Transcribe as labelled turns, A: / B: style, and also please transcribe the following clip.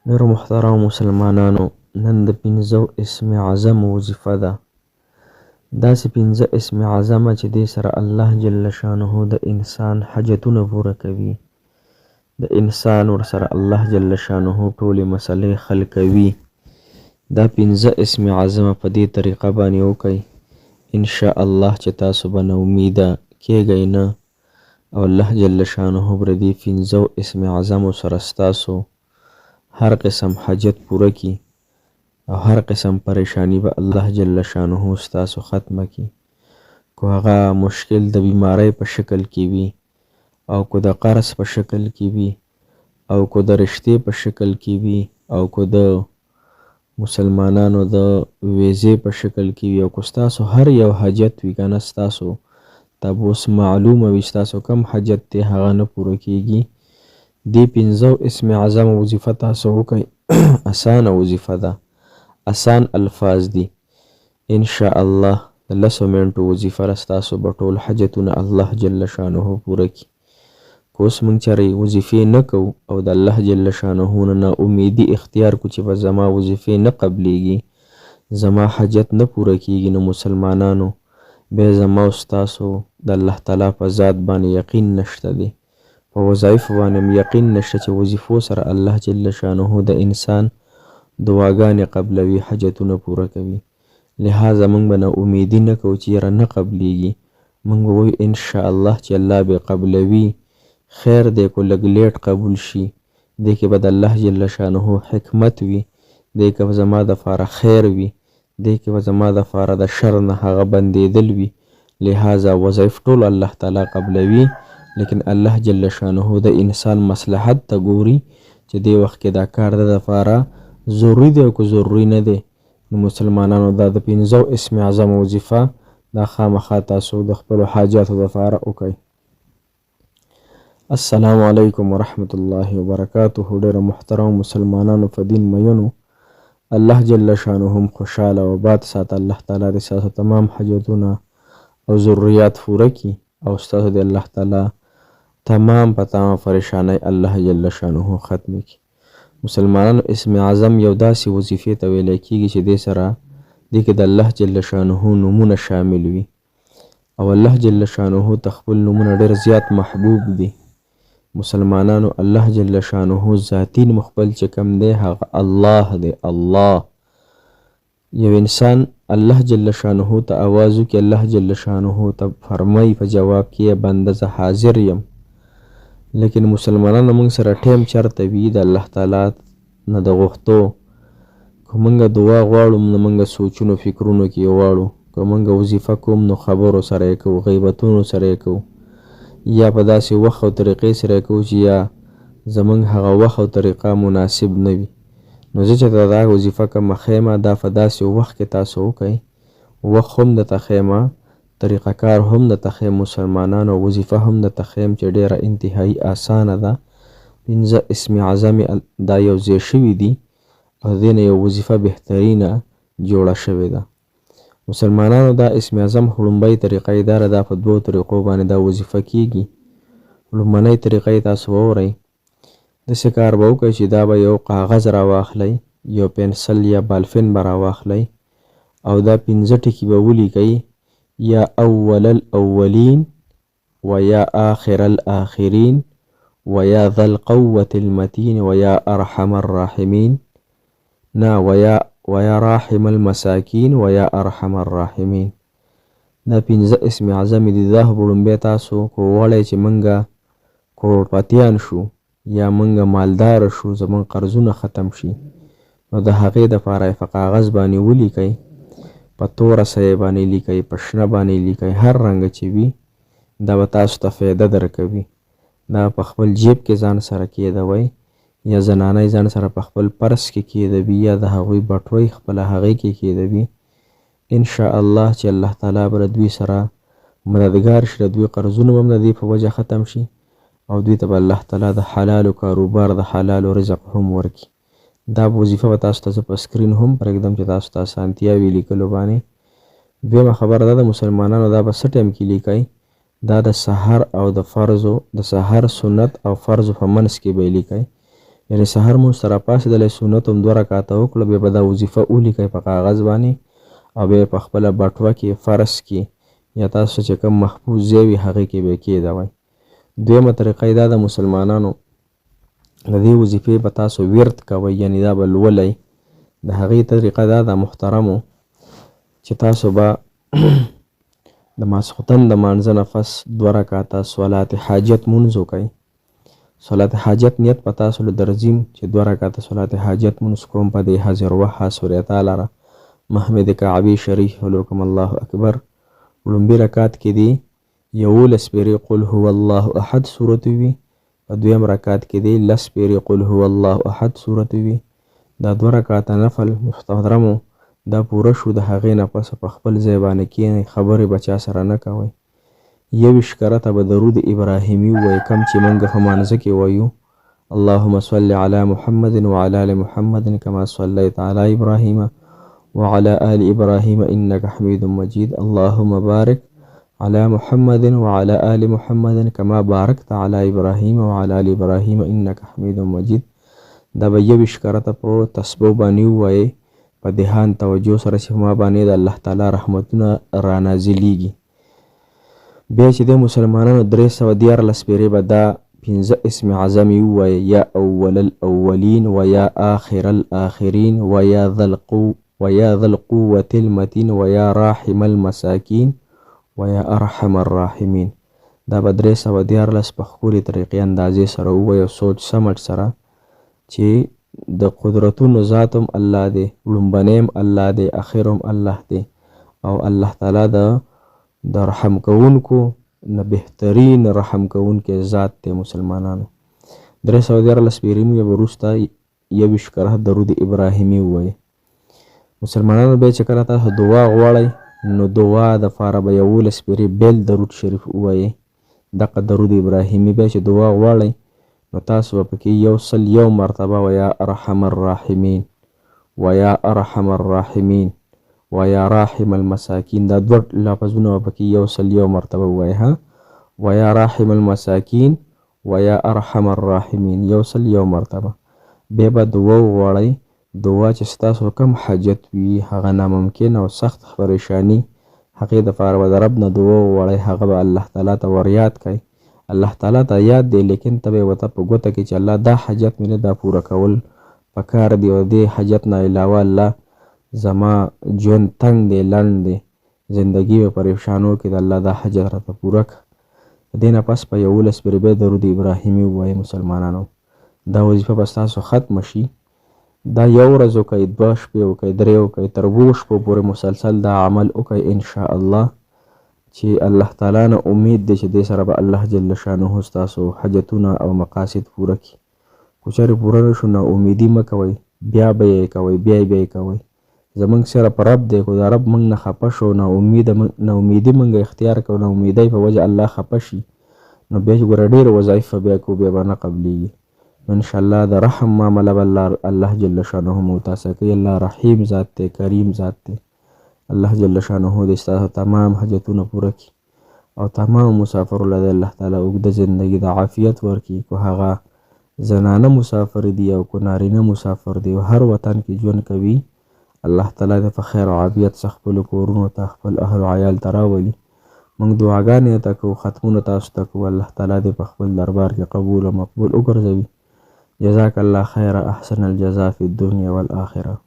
A: ډېرو محترمو مسلمانانو، نن د 5 اسم اعظم وظیفه ده. داسې 5 اسم اعظمه چې دې سره الله جل شانه د انسان حاجتونه پوره کوي. د انسان ورسره الله جل شانه ټولې مسلې حل کوي. دا 5 اسم اعظمه په دې طریقه باندې وکئ، ان شاء الله چې تاسو به نا امیده کیږئ نه، او الله جل شانه به دې 5 اسم اعظمو سره ستاسو هر قسم حاجت پوره کی، او هر قسم پریشانی به الله جل شانه ستاسو ختمه کی. کو هغه مشکل د بیماری په شکل کې وي، او کو د قرض په شکل کې وي، او کو د رشتې په شکل کې وي، او کو د مسلمانانو د ویزې په شکل کې وي، او کو ستاسو هر یو حاجت وي کنه، ستاسو ته به اوس معلومه وي ستاسو کم حاجت دی هغه نه پوره کیږي. دې 5 اسم اعظم وظیفه تاسو وکئ. اسانه وظیفه ده، اسان الفاظ دي. ان شاء الله د 10 منټو وظیفه را ستاسو به ټول حاجتونه الله جل شانه پوره کړي. که اوس موږ چېرې وظیفې نه کوو او د الله جل شانه نه نا امیدي اختیار کو چې به زما وظیفې نه قبلیږي، زما حاجت نه پوره کیږي، نو مسلمانانو بیا زما او ستاسو د الله تعالی په ذات باندې یقین نشته دی، په وظایفو باندې یقین نشته چې وظیفو سره الله جل شانه د انسان دعاګانې قبلوي، حاجتونه پوره کوي. لہذا موږ به نا امیدي نه کوو چې یاره نه قبلیږي، موږ به وایو ان شاء الله چې الله به قبلوي. خیر دی کو لږ لیټ قبول شي، دې کې به د الله جل شانه حکمت وي، دې کې به زما دپاره خیر وي، دې کې به زما دپاره د شر نه هغه بندېدل وي. لہذا وظایف ټول الله تعالی قبلوي، لیکن الله جل شانه د انسان مصلحت ته ګوري چې دې وخت کې دا کار د دپاره ضروري دی او که ضروري نه دی. نو مسلمانانو دا د 5 اسم اعظم وظیفه دا خامخا تاسو د خپلو حاجاتو دپاره وکئ. السلام علیکم ورحمت الله وبرکاته. ډېر محترم مسلمانانو په دین مینو، الله جل شانه هم خوشحاله او باد ساته. الله تعالی د ستاسو تمام حاجتونه او ضروريات پوره کړي، او ستاسو د الله تعالی تمام پریشانی الله جل شانه ختم کړي. مسلمانانو اسم اعظم یو داسې وظیفې ته ویلی کېږي چې دې سره دې کې د الله جل شانه نومونه شامل وي، او الله جل شانه ته خپل نومونه ډېر زیات محبوب دي. مسلمانانو الله جل شانه ذاتی نوم خپل چې کم دی هغه الله دی. الله یو انسان الله جل شانه ته آواز وکړي، الله جل شانه ته فرمایي په جواب کې بنده زه حاضر یم. لیکن مسلمانانو موږ سره ټیم چرته وي د الله تعالی نه د غوښتو. که موږ دعا غواړو نو موږ سوچونو فکرونو کې غواړو، که موږ وظیفه کوم نو خبرو سره یې کوو، غیبتونو سره یې کوو، یا په داسې وخت او طریقې سره یې کوو چې یا زموږ هغه وخت او طریقه مناسب نه وي. نو زه چې دا وظیفه کومه خیمه دا په داسې وخت کې تاسو وکئ، وخت هم درته خیمه، طریقه کار هم درته خیم مسلمانانو، وظیفه هم درته خیم چې ډېره انتهایی اسانه ده. 5 اسم اعظم دا یو ځای شوي دي، او دې نه یو وظیفه بهترینه جوړه شوې ده. مسلمانانو دا اسم اعظم لومړۍ طریقه یې داره، دا په 2 طریقو باندې دا وظیفه کیږي. لومړنۍ طریقه یې تاسو واورئ. داسې کار به وکړئ چې دا به یو کاغذ راواخلئ، یو پنسل یا بالفین به راواخلئ، او دا 5 ټکي به ولیکئ: یا اول الاولین، و یا آخر الاخرین، و یا ذا القوة المتین، و یا ارحم الراحمین، نه و یا راحم المساکین، و یا ارحم الراحمین. دا 5 اسم اعظم دي. دا لومبیا تاسو کو وړئ چې منګه کروڑپتیان شو یا منګه مالدار شو، زمون قرضونه ختم شي، نو د هغې دپاره په کاغذ باندې ولیکئ، په توره سیه باندې لیکئ، په شنه باندې لیکئ، هر رنګه چې وي دا به تاسو ته فایده درکوي. دا په خپل جیب کې ځان سره کېدوئ، یا زنانه ځان سره په خپل پرس کې کېدوي، یا د هغوی بټوی خپله هغې کې کېدوي. ان شاء الله چې الله تعالی به دوی سره مددګار شي، د دوی قرضونه به هم د دې په وجه ختم شي، او دوی ته به الله تعالی د حلالو کاروبار د حلالو رزق هم ورکړي. دا وظیفه به تاسو ته زه په سکرین هم پرېږدم چې تاسو ته اسانتیا وي لیکلو باندې. دویمه خبره دا د مسلمانانو دا به څه ټایم کې لیکئ؟ دا د سحر او د فرضو، د سحر سنت او فرضو په منځ کې به لیکئ. یعنی سحر مونځ ته راپاڅېدلی سنت هم 2 رکعاته وکړه بیا به دا وظیفه ولیکئ په کاغذ باندې او بیا په خپله بټوه کې فرض کې یا تاسو چې کوم محفوظ ځای وي هغې کې به یې کېږدوئ. دویمه طریقه یې دا د مسلمانانو د دې وظیفې به تاسو ورد کوئ یعنی دا به لولئ. د هغې طریقه دا ده محترمو چې تاسو به د ماسخوتن د مانځه نه پس 2 رکعاته صلات حاجت مونځ وکئ. صلات حاجت نیت په تاسو له درځیم چې 2 رکعاته صلات حاجت مونځ کوم په دې حاضر وحه سورې تعالی را محمد کعبی شریف ولکم الله اکبر. لومبي رکعت کې دی 11 پیرې قل هو الله احد سورت وي. په دویم رکعت کې دی 10 پیرې قل هو الله احد سورت وي. دا 2 رکعاته نفل محترمو دا پوره شو. د هغې نه پس په خپل ځای باندې کښېنئ خبرې به چا سره نه کوئ. 21 کرته به درود ابراهیمي ووایئ کوم چې موږ په مانځه کې وایو اللهم صل علی محمد وعلى آل محمد كما صليت على إبراهيم وعلى آل إبراهيم إنك حميد مجيد اللهم بارك على محمد وعلى آل محمد كما باركت على إبراهيم وعلى آل إبراهيم إنك حميد مجيد. دا به 21 کرته په تسبیح باندې ووایئ په دهان توجه سره چې ما باندې د الله تعالی رحمتونه را نازلیږي. بیا چې د مسلمانانو 314 پیرې به دا 15 اسم اعظم یې ووایئ یا اول الاولین و یا آخر الاخرین و یا ذا القوة المتین و یا راحم المساکین و یا ارحم الراحمین. دا به 314 په ښکلې طریقې اندازې سره ووایئ او سوچ سمټ سره چې د قدرتونو ذاتم الله دی لومبنیم الله دی اخرم الله دی او الله تعالی د رحم کوونکو نه بهترین رحم کوونکی ذات دی. مسلمانانو 314 پیرې مو بیا وروسته 21 کرته درود ابراهیمي ووایئ. مسلمانانو بیا چې کله تاسو دعا غواړئ نو دعا دپاره به 11 پیرې بیل درود شریف ووایئ. دغه درود ابراهیمي بیا چې دعا غواړئ نو تاسو به پکې 101 مرتبه و یا ارحم الراحمین و یا ارحم الراحمین و یا راحم المساکین دا 2 لفظونه به پکې 101 مرتبه ووایئ ها و یا راحم المساکین و یا ارحم الراحمین 101 مرتبه. بیا به دعا وغواړئ دعا چې ستاسو کوم حاجت وي هغه ناممکن او سخت پریشانی هغې دپاره به د رب نه دعا وغواړئ هغه به الله تعالی ته وریاد کړئ. الله تعالی ته یاد دی لیکن ته به ورته په ګوته کې چې الله دا حاجت مې نه دا پوره کول پکار دی او دې حاجت نه علاوه الله زما ژوند تنګ دی لنډ دی زندگی په پریشانو کې د الله دا حاجت راته پوره کړه. د دې نه پس په 11 پیرې بیا درود ابراهیمي ووایئ. مسلمانانو دا وظیفه به ستاسو ختمه شي. دا 1 ورځ وکئ 2 شپې وکئ 3 وکئ تر 2 شپو پورې مسلسل دا عمل وکئ انشاء الله چې الله تعالی نه امید دی چې دې سره به الله جل شانه ستاسو حاجتونه او مقاصد پوره کړي. که چېرې پوره نه شو نا امیدي مه کوئ بیا به یې کوئ بیا یې کوئ. زمونږ صرف رب دی خو دا رب موږ نه خفه شو نا امیدي موږ اختیار کوو نا امیدۍ په وجه الله خفه شي نو بیا چې ګوره ډېر وظایف بیا کوو بیا به نه قبلیږي. نو انشاءالله د رحم معامله به الله جل شانه مو تاسو کوي. الله رحیم ذات دی کریم ذات دی. الله جل شانه دې ستاسو تمام حاجتونه پوره کړي او تمام مسافرو له الله تعالی اوږده زندگی د عافیت ورکړي. که هغه زنانه مسافر دي او که نارینه مسافر دي او هر وطن کې ژوند کوي الله تعالی دې په خیر او عافیت څخه خپلو کورونو ته خپل اهل و عیال ته راولي. موږ دعاګانې ته کوو ختمونه تاسو ته کوو. الله تعالی دې په خپل دربار کې قبول او مقبول وګرځوي. جزاک الله خیر احسن الجزاء فی الدنیا والآخرة.